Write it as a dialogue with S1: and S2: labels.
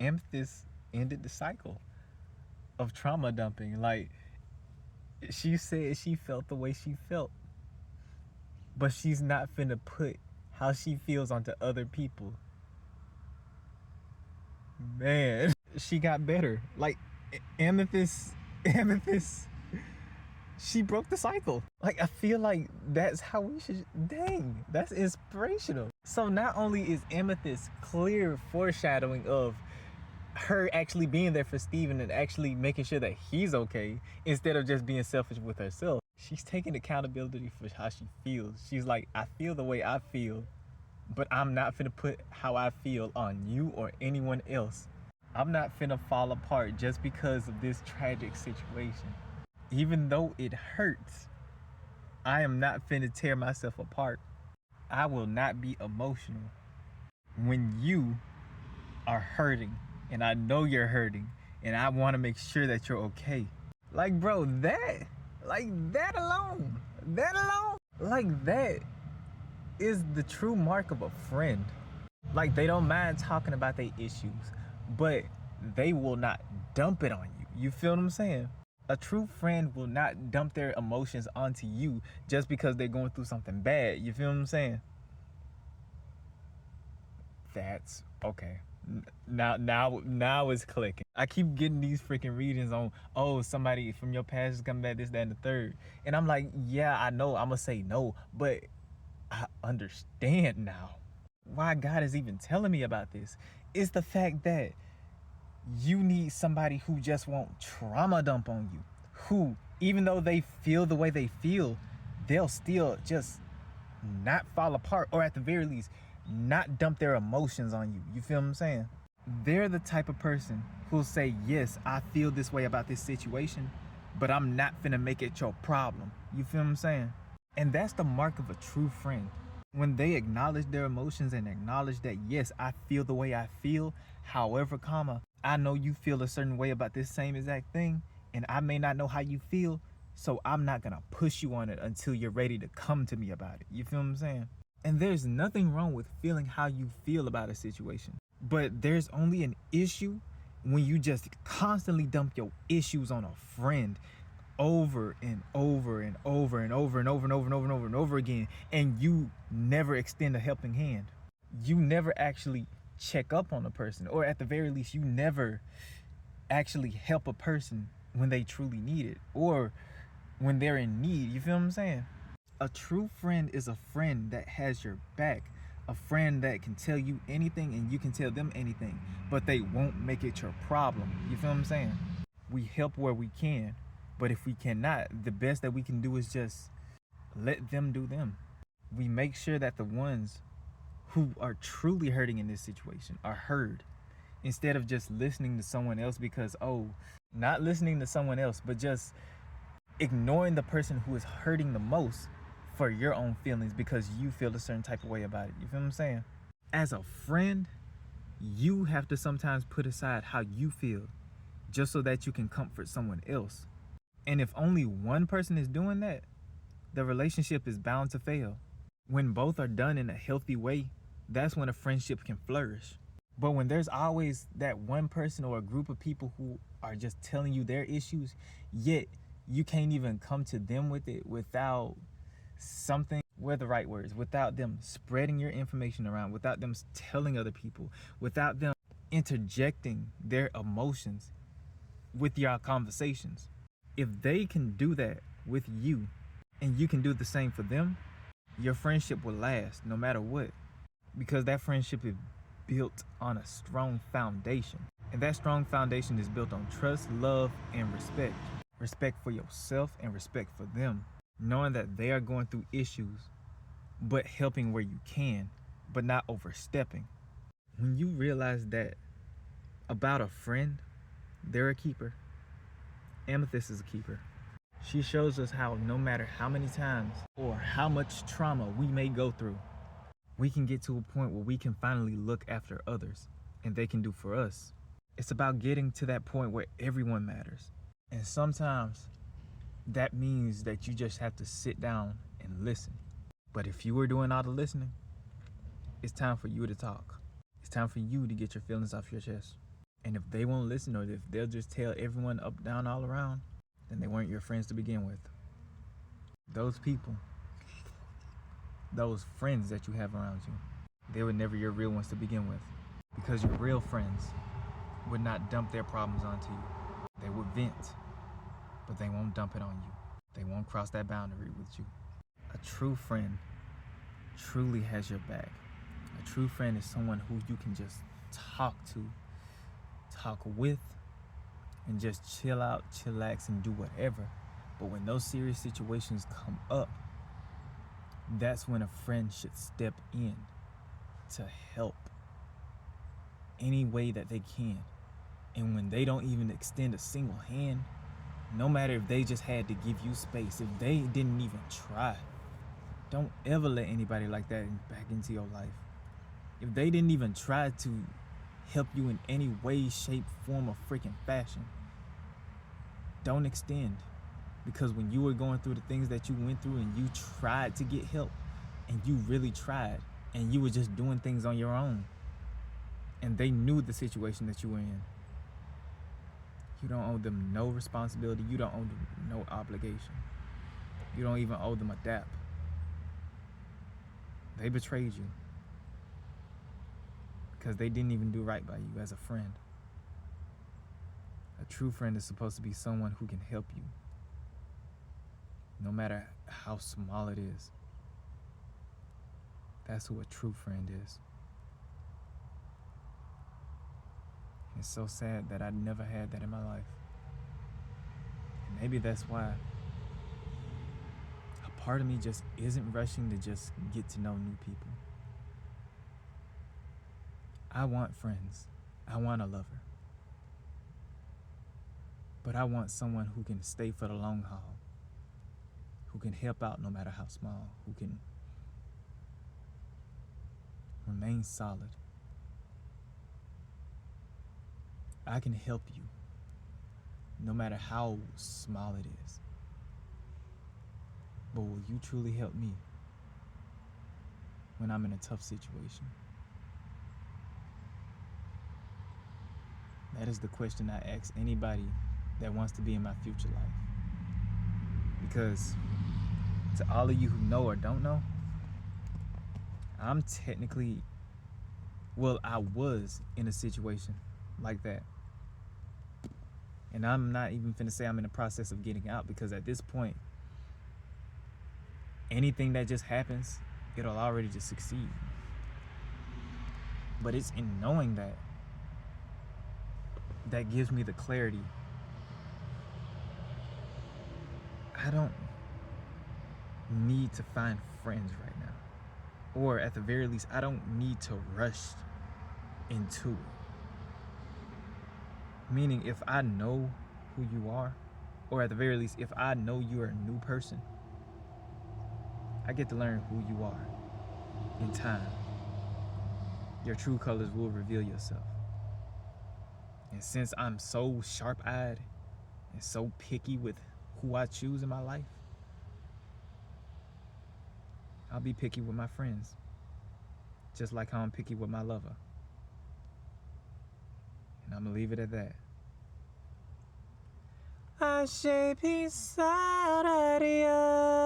S1: Amethyst ended the cycle of trauma dumping. Like, she said she felt the way she felt, but she's not finna put how she feels onto other people. Man, she got better. Like, Amethyst, she broke the cycle. Like, I feel like that's how we should. Dang, that's inspirational. So not only is Amethyst clear foreshadowing of her actually being there for Steven and actually making sure that he's okay instead of just being selfish with herself, she's taking accountability for how she feels. She's like, I feel the way I feel, but I'm not finna put how I feel on you or anyone else. I'm not finna fall apart just because of this tragic situation. Even though it hurts, I am not finna tear myself apart. I will not be emotional when you are hurting, and I know you're hurting, and I wanna make sure that you're okay. Like, bro, like that is the true mark of a friend. Like, they don't mind talking about their issues, but they will not dump it on you. You feel what I'm saying? A true friend will not dump their emotions onto you just because they're going through something bad. You feel what I'm saying? That's okay. Now it's clicking. I keep getting these freaking readings on, oh, somebody from your past is coming back, this, that, and the third. And I'm like, yeah, I know, I'm gonna say no, but I understand now why God is even telling me about this. It's the fact that you need somebody who just won't trauma dump on you. Who, even though they feel the way they feel, they'll still just not fall apart, or at the very least, not dump their emotions on you. You feel what I'm saying? They're the type of person who'll say, yes, I feel this way about this situation, but I'm not finna make it your problem. You feel what I'm saying? And that's the mark of a true friend. When they acknowledge their emotions and acknowledge that, yes, I feel the way I feel, however, I know you feel a certain way about this same exact thing, and I may not know how you feel, so I'm not gonna push you on it until you're ready to come to me about it. You feel what I'm saying? And there's nothing wrong with feeling how you feel about a situation. But there's only an issue when you just constantly dump your issues on a friend over and over and over and over and over and over and over and over and over again, and you never extend a helping hand. You never actually check up on a person, or at the very least, you never actually help a person when they truly need it, or when they're in need. You feel what I'm saying? A true friend is a friend that has your back, a friend that can tell you anything and you can tell them anything, but they won't make it your problem. You feel what I'm saying? We help where we can, but if we cannot, the best that we can do is just let them do them. We make sure that the ones who are truly hurting in this situation are heard, instead of just listening to someone else because, oh, not listening to someone else, but just ignoring the person who is hurting the most for your own feelings because you feel a certain type of way about it. You feel what I'm saying? As a friend, you have to sometimes put aside how you feel just so that you can comfort someone else. And if only one person is doing that, the relationship is bound to fail. When both are done in a healthy way, that's when a friendship can flourish. But when there's always that one person or a group of people who are just telling you their issues, yet you can't even come to them with it without something, what are the right words, without them spreading your information around, without them telling other people, without them interjecting their emotions with your conversations. If they can do that with you and you can do the same for them, your friendship will last no matter what, because that friendship is built on a strong foundation. And that strong foundation is built on trust, love, and respect. Respect for yourself and respect for them. Knowing that they are going through issues, but helping where you can, but not overstepping. When you realize that about a friend, they're a keeper. Amethyst is a keeper. She shows us how no matter how many times or how much trauma we may go through, we can get to a point where we can finally look after others and they can do for us. It's about getting to that point where everyone matters. And sometimes that means that you just have to sit down and listen. But if you were doing all the listening, it's time for you to talk. It's time for you to get your feelings off your chest. And if they won't listen, or if they'll just tell everyone up, down, all around, then they weren't your friends to begin with. Those people, those friends that you have around you, they were never your real ones to begin with. Because your real friends would not dump their problems onto you. They would vent, but they won't dump it on you. They won't cross that boundary with you. A true friend truly has your back. A true friend is someone who you can just talk to, talk with, and just chill out, chillax, and do whatever. But when those serious situations come up, that's when a friend should step in to help any way that they can. And when they don't even extend a single hand, no matter if they just had to give you space, if they didn't even try, don't ever let anybody like that back into your life. If they didn't even try to help you in any way, shape, form, or freaking fashion, don't extend. Because when you were going through the things that you went through and you tried to get help, and you really tried, and you were just doing things on your own, and they knew the situation that you were in, you don't owe them no responsibility. You don't owe them no obligation. You don't even owe them a dap. They betrayed you because they didn't even do right by you as a friend. A true friend is supposed to be someone who can help you, no matter how small it is. That's who a true friend is. It's so sad that I never had that in my life. And maybe that's why a part of me just isn't rushing to just get to know new people. I want friends. I want a lover. But I want someone who can stay for the long haul, who can help out no matter how small, who can remain solid. I can help you no matter how small it is. But will you truly help me when I'm in a tough situation? That is the question I ask anybody that wants to be in my future life. Because to all of you who know or don't know, I'm technically, I was in a situation like that. And I'm not even finna say I'm in the process of getting out, because at this point, anything that just happens, it'll already just succeed. But it's in knowing that gives me the clarity. I don't need to find friends right now. Or at the very least, I don't need to rush into it. Meaning, if I know who you are, or at the very least, if I know you're a new person, I get to learn who you are in time. Your true colors will reveal yourself. And since I'm so sharp-eyed and so picky with who I choose in my life, I'll be picky with my friends, just like how I'm picky with my lover. And I'm gonna leave it at that. I shape inside idea.